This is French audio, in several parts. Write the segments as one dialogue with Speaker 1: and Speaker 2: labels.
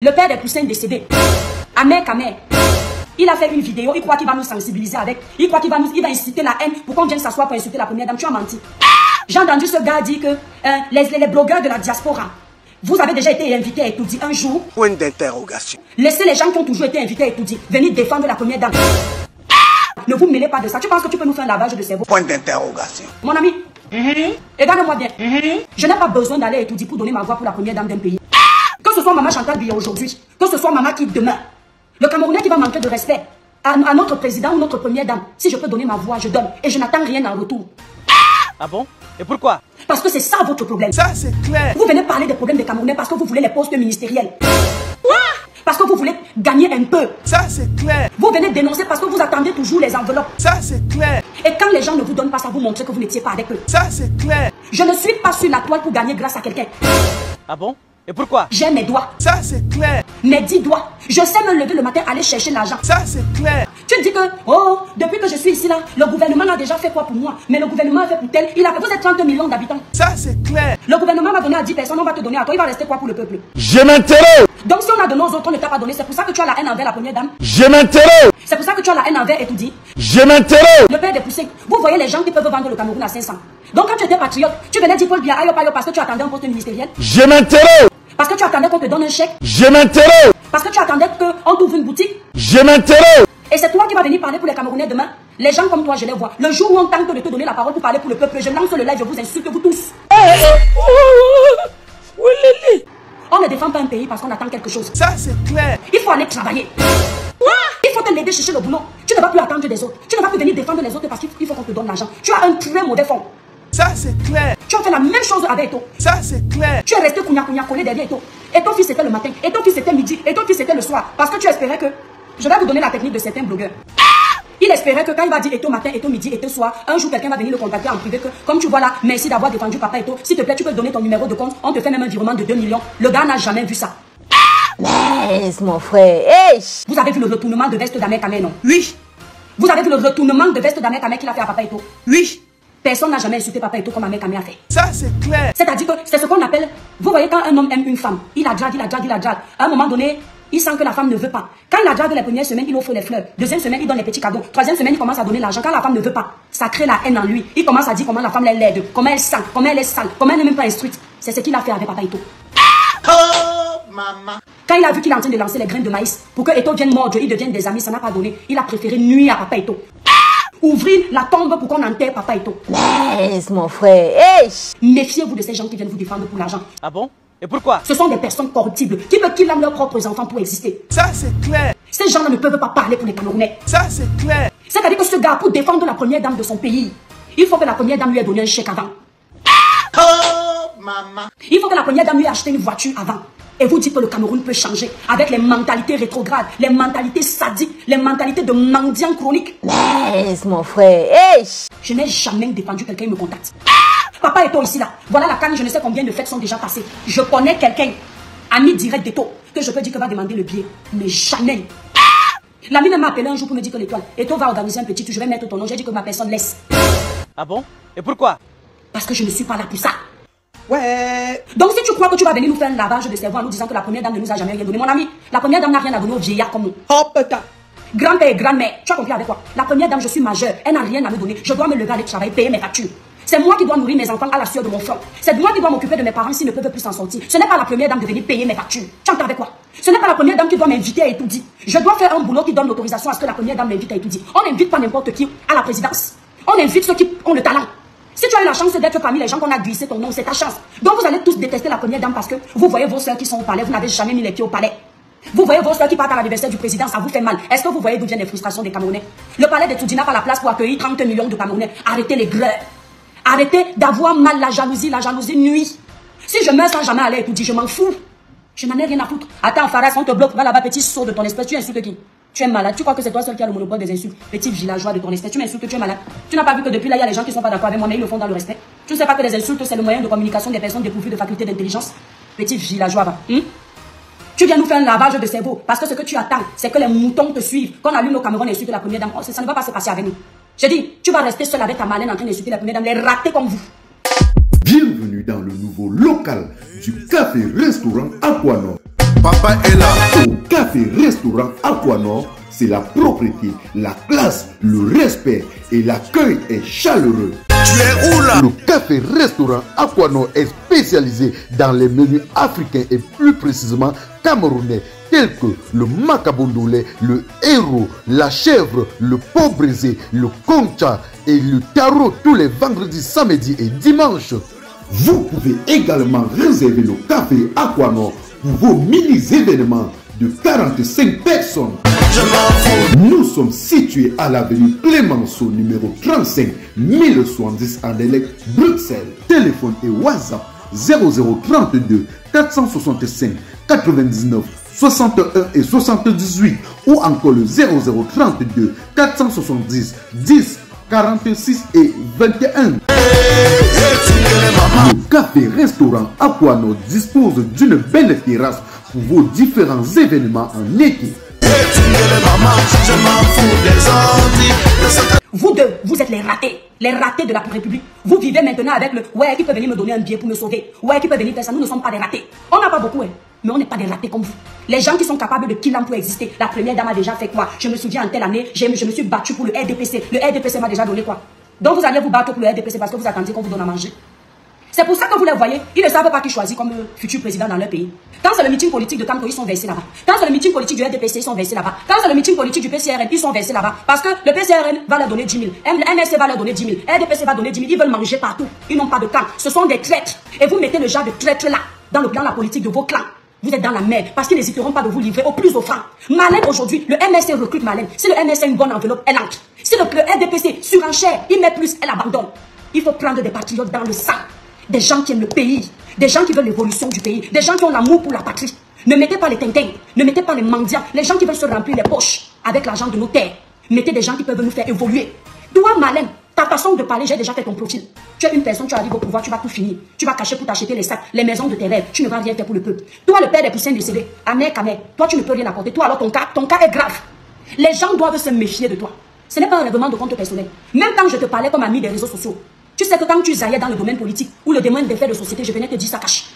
Speaker 1: le père des poussins décédé, Ahmed Kamer, il a fait une vidéo, il croit qu'il va nous sensibiliser avec, il croit qu'il va inciter la haine pour qu'on vienne s'asseoir pour insulter la première dame. Tu as menti. J'ai entendu ce gars dire que les blogueurs de la diaspora, vous avez déjà été invités à Etoudi un jour.
Speaker 2: Point d'interrogation.
Speaker 1: Laissez les gens qui ont toujours été invités à Etoudi venir défendre la première dame. Ne vous mêlez pas de ça. Tu penses que tu peux nous faire un lavage de cerveau?
Speaker 2: Point d'interrogation.
Speaker 1: Mon ami, regarde-moi bien. Je n'ai pas besoin d'aller à Etoudi pour donner ma voix pour la première dame d'un pays. Que ce soit Maman Chantal Biya aujourd'hui, que ce soit Maman qui demain, le Camerounais qui va manquer de respect à notre président ou notre première dame, si je peux donner ma voix, je donne. Et je n'attends rien en retour.
Speaker 3: Ah bon? Et pourquoi?
Speaker 1: Parce que c'est ça votre problème.
Speaker 2: Ça, c'est clair.
Speaker 1: Vous venez parler des problèmes des Camerounais parce que vous voulez les postes ministériels. Parce que vous voulez gagner un peu.
Speaker 2: Ça, c'est clair.
Speaker 1: Vous venez dénoncer parce que vous attendez toujours les enveloppes.
Speaker 2: Ça, c'est clair.
Speaker 1: Et quand les gens ne vous donnent pas ça, vous montrez que vous n'étiez pas avec eux.
Speaker 2: Ça, c'est clair.
Speaker 1: Je ne suis pas sur la toile pour gagner grâce à quelqu'un.
Speaker 3: Ah bon? Et pourquoi?
Speaker 1: J'ai mes doigts.
Speaker 2: Ça, c'est clair.
Speaker 1: Mes 10 doigts. Je sais me lever le matin, aller chercher l'argent.
Speaker 2: Ça, c'est clair.
Speaker 1: Tu dis que, oh, depuis que je suis ici là, le gouvernement a déjà fait quoi pour moi? Mais le gouvernement a fait pour tel. Vous êtes 30 millions d'habitants.
Speaker 2: Ça, c'est clair.
Speaker 1: Le gouvernement m'a donné à 10 personnes, on va te donner à toi. Il va rester quoi pour le peuple?
Speaker 4: Je m'interroge.
Speaker 1: Donc si on a donné aux autres, on ne t'a pas donné. C'est pour ça que tu as la haine envers la première dame.
Speaker 4: Je m'interroge.
Speaker 1: C'est pour ça que tu as la haine envers Etoudi.
Speaker 4: Je m'interroge.
Speaker 1: Le père des poussins. Vous voyez les gens qui peuvent vendre le Cameroun à 500. Donc quand tu étais patriote, tu venais dire Paul Biya, ayo payo parce que tu attendais un poste ministériel.
Speaker 4: Je m'interroge.
Speaker 1: Parce que tu attendais qu'on te donne un chèque.
Speaker 4: Je m'interroge.
Speaker 1: Parce que tu attendais qu'on t'ouvre une boutique.
Speaker 4: Je m'interroge.
Speaker 1: Et c'est toi qui vas venir parler pour les Camerounais demain. Les gens comme toi, je les vois. Le jour où on tente de te donner la parole pour parler pour le peuple, je lance le live, je vous insulte, vous tous. On ne défend pas un pays parce qu'on attend quelque chose.
Speaker 2: Ça, c'est clair.
Speaker 1: Il faut aller travailler. Il faut te l'aider chercher le boulot. Tu ne vas plus attendre des autres. Tu ne vas plus venir défendre les autres parce qu'il faut qu'on te donne l'argent. Tu as un très mauvais fond.
Speaker 2: Ça, c'est clair.
Speaker 1: Tu as fait la même chose avec Eto.
Speaker 2: Ça, c'est clair.
Speaker 1: Tu es resté collé derrière Eto. Et ton fils c'était le matin. Et ton fils c'était midi. Et ton fils c'était le soir. Parce que tu espérais que... Je vais vous donner la technique de certains blogueurs. Il espérait que quand il va dire Eto matin, Eto midi, Eto soir, un jour quelqu'un va venir le contacter en privé que, comme tu vois là, merci d'avoir défendu papa Eto. S'il te plaît, tu peux donner ton numéro de compte. On te fait même un virement de 2 millions. Le gars n'a jamais vu ça.
Speaker 5: Laisse mon frère. Hey.
Speaker 1: Vous avez vu le retournement de veste d'Ahmed Kamer, non?
Speaker 2: Oui.
Speaker 1: Vous avez vu le retournement de veste d'Ahmed Kamer qu'il a fait à papa Eto?
Speaker 2: Oui.
Speaker 1: Personne n'a jamais insulté papa Eto comme Ahmed Kamer a fait.
Speaker 2: Ça, c'est clair.
Speaker 1: C'est-à-dire que c'est ce qu'on appelle... Vous voyez quand un homme aime une femme, il la drague. À un moment donné, il sent que la femme ne veut pas. Quand il la drague les premières semaines, il offre les fleurs. Deuxième semaine, il donne les petits cadeaux. Troisième semaine, il commence à donner l'argent. Quand la femme ne veut pas, ça crée la haine en lui. Il commence à dire comment la femme est laide, comment elle sent, comment elle est sale, comment elle n'est même pas instruite. C'est ce qu'il a fait avec papa Eto.
Speaker 2: Oh, maman.
Speaker 1: Quand il a vu qu'il est en train de lancer les graines de maïs, pour que Eto vienne mordre, ils deviennent des amis, ça n'a pas donné. Il a préféré nuire à papa Eto. Ouvrir la tombe pour qu'on enterre papa Eto.
Speaker 5: Laisse mon frère. Hey.
Speaker 1: Méfiez-vous de ces gens qui viennent vous défendre pour l'argent.
Speaker 3: Ah bon? Et pourquoi?
Speaker 1: Ce sont des personnes corruptibles qui veulent qu'ils aiment leurs propres enfants pour exister.
Speaker 2: Ça, c'est clair.
Speaker 1: Ces gens-là ne peuvent pas parler pour les Camerounais.
Speaker 2: Ça, c'est clair.
Speaker 1: C'est-à-dire que ce gars, pour défendre la première dame de son pays, il faut que la première dame lui ait donné un chèque avant.
Speaker 2: Oh, maman.
Speaker 1: Il faut que la première dame lui ait acheté une voiture avant. Et vous dites que le Cameroun peut changer avec les mentalités rétrogrades, les mentalités sadiques, les mentalités de mendiants chroniques.
Speaker 5: Laisse mon frère. Hey.
Speaker 1: Je n'ai jamais défendu quelqu'un qui me contacte. Papa Eto ici là. Voilà la canne, je ne sais combien de fêtes sont déjà passées. Je connais quelqu'un, ami direct d'Eto, que je peux dire que va demander le billet. Mais jamais. L'ami m'a appelé un jour pour me dire que l'étoile, Eto va organiser un petit tour, je vais mettre ton nom. J'ai dit que ma personne laisse.
Speaker 3: Ah bon? Et pourquoi?
Speaker 1: Parce que je ne suis pas là pour ça.
Speaker 2: Ouais.
Speaker 1: Donc si tu crois que tu vas venir nous faire un lavage de cerveau en nous disant que la première dame ne nous a jamais rien donné, mon ami, la première dame n'a rien à donner aux vieillards comme nous.
Speaker 2: Oh, putain.
Speaker 1: Grand-père et grand-mère, tu as compris avec quoi? La première dame, je suis majeure, elle n'a rien à me donner. Je dois me lever, aller travailler, payer mes factures. C'est moi qui dois nourrir mes enfants à la sueur de mon front. C'est moi qui dois m'occuper de mes parents s'ils ne peuvent plus s'en sortir. Ce n'est pas la première dame de venir payer mes factures. Tu entends avec quoi? Ce n'est pas la première dame qui doit m'inviter à Etoudi. Je dois faire un boulot qui donne l'autorisation à ce que la première dame m'invite à Etoudi. On n'invite pas n'importe qui à la présidence. On invite ceux qui ont le talent. Si tu as eu la chance d'être parmi les gens qu'on a glissé ton nom, c'est ta chance. Donc vous allez tous détester la première dame parce que vous voyez vos soeurs qui sont au palais, vous n'avez jamais mis les pieds au palais. Vous voyez vos soeurs qui partent à l'anniversaire du président, ça vous fait mal. Est-ce que vous voyez d'où viennent les frustrations des Camerounais? Le palais d'Etoudi n'a pas la place pour accueillir 30 millions de Camerounais. Arrêtez les greurs. Arrêtez d'avoir mal la jalousie nuit. Si je meurs sans jamais aller à Etoudi, je m'en fous. Je n'en ai rien à foutre. Attends, Faras, on te bloque, va là-bas, petit saut de ton espèce, tu insultes qui? Tu es malade, tu crois que c'est toi seul qui a le monopole des insultes? Petit villageois de ton espèce, tu m'insultes, tu es malade. Tu n'as pas vu que depuis là, il y a les gens qui sont pas d'accord avec moi, mais ils le font dans le respect. Tu ne sais pas que les insultes, c'est le moyen de communication des personnes dépourvues de faculté d'intelligence? Petit villageois, va. Tu viens nous faire un lavage de cerveau, parce que ce que tu attends, c'est que les moutons te suivent. Quand on allume au Cameroun et insulte la première dame, ça ne va pas se passer avec nous. J'ai dit, tu vas rester seul avec ta malène en train d'insulter la première dame, les ratés comme vous.
Speaker 6: Bienvenue dans le nouveau local du café-restaurant Aquanor. Papa est là.
Speaker 4: Au café-restaurant Aquanor, c'est la propreté, la classe, le respect et l'accueil est chaleureux.
Speaker 6: Tu es où là?
Speaker 4: Le café-restaurant Aquanor est spécialisé dans les menus africains et plus précisément camerounais tels que le macabondolé, le héros, la chèvre, le pot brisé, le concha et le tarot tous les vendredis, samedis et dimanches. Vous pouvez également réserver le café Aquanor pour vos mini-événements de 45 personnes.
Speaker 6: Je m'en fous.
Speaker 4: Nous sommes situés à l'avenue Clémenceau, numéro 35, 1070 Anderlecht, Bruxelles. Téléphone et WhatsApp 0032 465 99 61 et 78 ou encore le 0032 470 10 46 et 21. Le café-restaurant Aquanor dispose d'une belle terrasse pour vos différents événements en été.
Speaker 1: Vous deux, vous êtes les ratés de la République. Vous vivez maintenant avec le ouais qui peut venir me donner un billet pour me sauver, ouais qui peut venir faire ça. Nous ne sommes pas des ratés. On n'a pas beaucoup, hein, mais on n'est pas des ratés comme vous. Les gens qui sont capables de killer pour exister. La première dame a déjà fait quoi? Je me souviens en telle année, je me suis battu pour le RDPC. Le RDPC m'a déjà donné quoi? Donc vous allez vous battre pour le RDPC parce que vous attendiez qu'on vous donne à manger. C'est pour ça que vous les voyez, ils ne savent pas qui choisit comme futur président dans leur pays. Quand c'est le meeting politique de Camco, ils sont versés là-bas. Quand c'est le meeting politique du RDPC, ils sont versés là-bas. Quand c'est le meeting politique du PCRN, ils sont versés là-bas. Parce que le PCRN va leur donner 10 000, MSC va leur donner 10 000, RDPC va donner 10 000. Ils veulent manger partout. Ils n'ont pas de camp. Ce sont des traîtres. Et vous mettez le genre de traîtres là, dans le plan de la politique de vos clans. Vous êtes dans la merde parce qu'ils n'hésiteront pas de vous livrer au plus offrant. Malin aujourd'hui, le MSC recrute Malin. Si le MSC a une bonne enveloppe, elle entre. Si le RDPC surenchère, il met plus, elle abandonne. Il faut prendre des patriotes dans le sang. Des gens qui aiment le pays, des gens qui veulent l'évolution du pays, des gens qui ont l'amour pour la patrie. Ne mettez pas les tintins, ne mettez pas les mendiants, les gens qui veulent se remplir les poches avec l'argent de nos terres. Mettez des gens qui peuvent nous faire évoluer. Toi, Malin, ta façon de parler, j'ai déjà fait ton profil. Tu es une personne, tu arrives au pouvoir, tu vas tout finir. Tu vas cacher pour t'acheter les sacs, les maisons de tes rêves. Tu ne vas rien faire pour le peuple. Toi, le père des poussins décédés, Amer Kamer, toi, tu ne peux rien apporter. Toi, alors ton cas est grave. Les gens doivent se méfier de toi. Ce n'est pas un règlement de compte personnel. Même quand je te parlais comme ami des réseaux sociaux, tu sais que quand tu zaillais dans le domaine politique ou le domaine des faits de société, je venais te dire ça cache.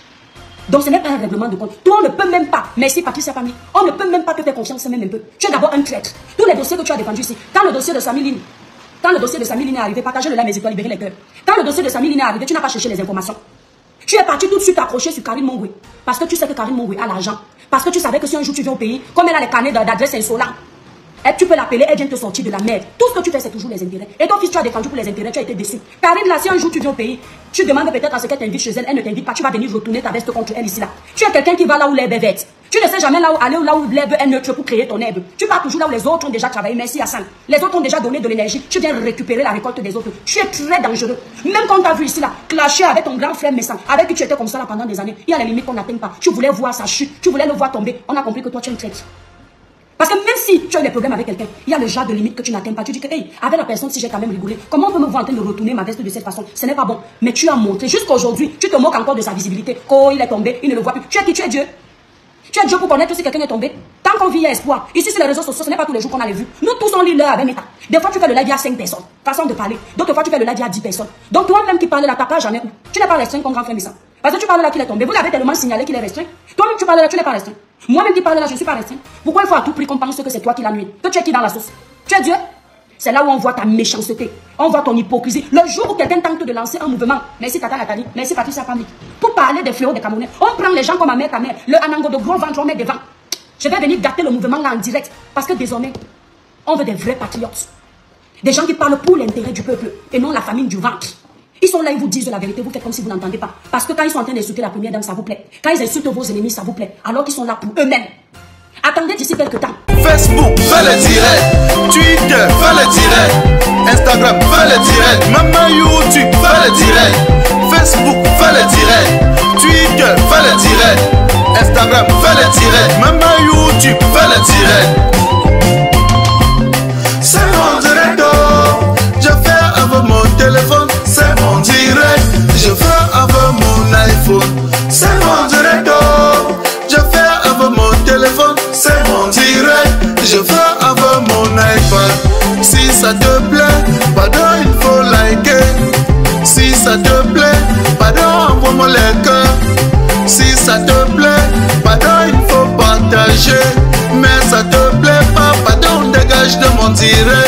Speaker 1: Donc ce n'est pas un règlement de compte. Toi, on ne peut même pas, merci Patricia Pami, on ne peut même pas te faire confiance même un peu. Tu es d'abord un traître. Tous les dossiers que tu as défendus ici, quand le dossier de Samiline est arrivé, partagez-le là, mes étoiles, libérez les cœurs. Quand le dossier de Samiline est arrivé, tu n'as pas cherché les informations. Tu es parti tout de suite accrocher sur Karine Mongwe. Parce que tu sais que Karine Mongwe a l'argent. Parce que tu savais que si un jour tu viens au pays, comme elle a les carnets d'adresse insolents, et tu peux l'appeler, elle vient te sortir de la merde. Tout ce que tu fais, c'est toujours les intérêts. Et ton fils, tu as défendu pour les intérêts, tu as été déçu. Karine, là, si un jour tu viens au pays, tu demandes peut-être à ce qu'elle t'invite chez elle, elle ne t'invite pas, tu vas venir retourner ta veste contre elle ici là. Tu es quelqu'un qui va là où l'herbe est verte. Tu ne sais jamais là où l'herbe est neutre pour créer ton herbe. Tu pars toujours là où les autres ont déjà travaillé. Merci Hassan. Les autres ont déjà donné de l'énergie. Tu viens récupérer la récolte des autres. Tu es très dangereux. Même quand on t'a vu ici là, clasher avec ton grand frère Messan, avec qui tu étais comme ça là pendant des années, il y a les limites qu'on n'atteint pas. Tu voulais voir sa chute, tu voulais le voir tomber. On a compris que toi tu es une traître. Parce que même si tu as des problèmes avec quelqu'un, il y a le genre de limite que tu n'atteins pas. Tu dis que, hey, avec la personne, si j'ai quand même rigolé, comment on peut me voir en train de retourner ma veste de cette façon? Ce n'est pas bon. Mais tu as montré, jusqu'à aujourd'hui, tu te moques encore de sa visibilité. Quand il est tombé, il ne le voit plus. Tu es qui? Tu es Dieu. Tu es Dieu pour connaître si quelqu'un est tombé. Tant qu'on vit, il y a espoir. Ici, sur les réseaux sociaux, ce n'est pas tous les jours qu'on a les vues. Nous tous, on lit l'heure avec Meta. Des fois, tu fais le live à 5 personnes. Façon de parler. D'autres fois, tu fais le live à 10 personnes. Donc, toi-même qui parles là, t'as pas jamais où. Tu n'es pas restreint comme grand frère Missa. Parce que tu parles là qu'il est tombé. Vous l'avez tellement signalé qu'il est restreint. Toi-même, tu parles là, tu n'es pas restreint. Moi-même qui parle là, je ne suis pas restreint. Pourquoi il faut à tout prix qu'on pense que c'est toi qui l'as nuit? Que tu es qui dans la sauce? Tu es Dieu? C'est là où on voit ta méchanceté. On voit ton hypocrisie. Le jour où quelqu'un tente de lancer un mouvement, merci Tata Nathalie, merci Patricia Pamli, pour parler des fléaux des Camerounais, on prend les gens comme ma mère, ta mère, le anango de gros ventre, on met devant. Je vais venir gâter le mouvement là en direct. Parce que désormais, on veut des vrais patriotes. Des gens qui parlent pour l'intérêt du peuple et non la famine du ventre. Ils sont là, ils vous disent la vérité, vous faites comme si vous n'entendez pas. Parce que quand ils sont en train d'insulter la première dame, ça vous plaît. Quand ils insultent vos ennemis, ça vous plaît. Alors qu'ils sont là pour eux-mêmes. Attendez d'ici quelques temps.
Speaker 6: Facebook, fais le direct. Twitter, fais le direct. Instagram, fais le direct. Maman YouTube, fais le direct. Facebook, fais le direct. Twitter, fais le direct. Instagram, fais le direct. Maman YouTube, fais le direct. C'est mon direct. Je fais avec mon téléphone. C'est mon direct. Je fais avec mon iPhone. C'est mon direct. Je fais avec mon téléphone. C'est mon direct. Je fais avec mon iPad. Si ça te plaît, pardon, il faut liker. Si ça te plaît, pardon, envoie-moi les cœurs. Si ça te plaît, pardon, il faut mon direct.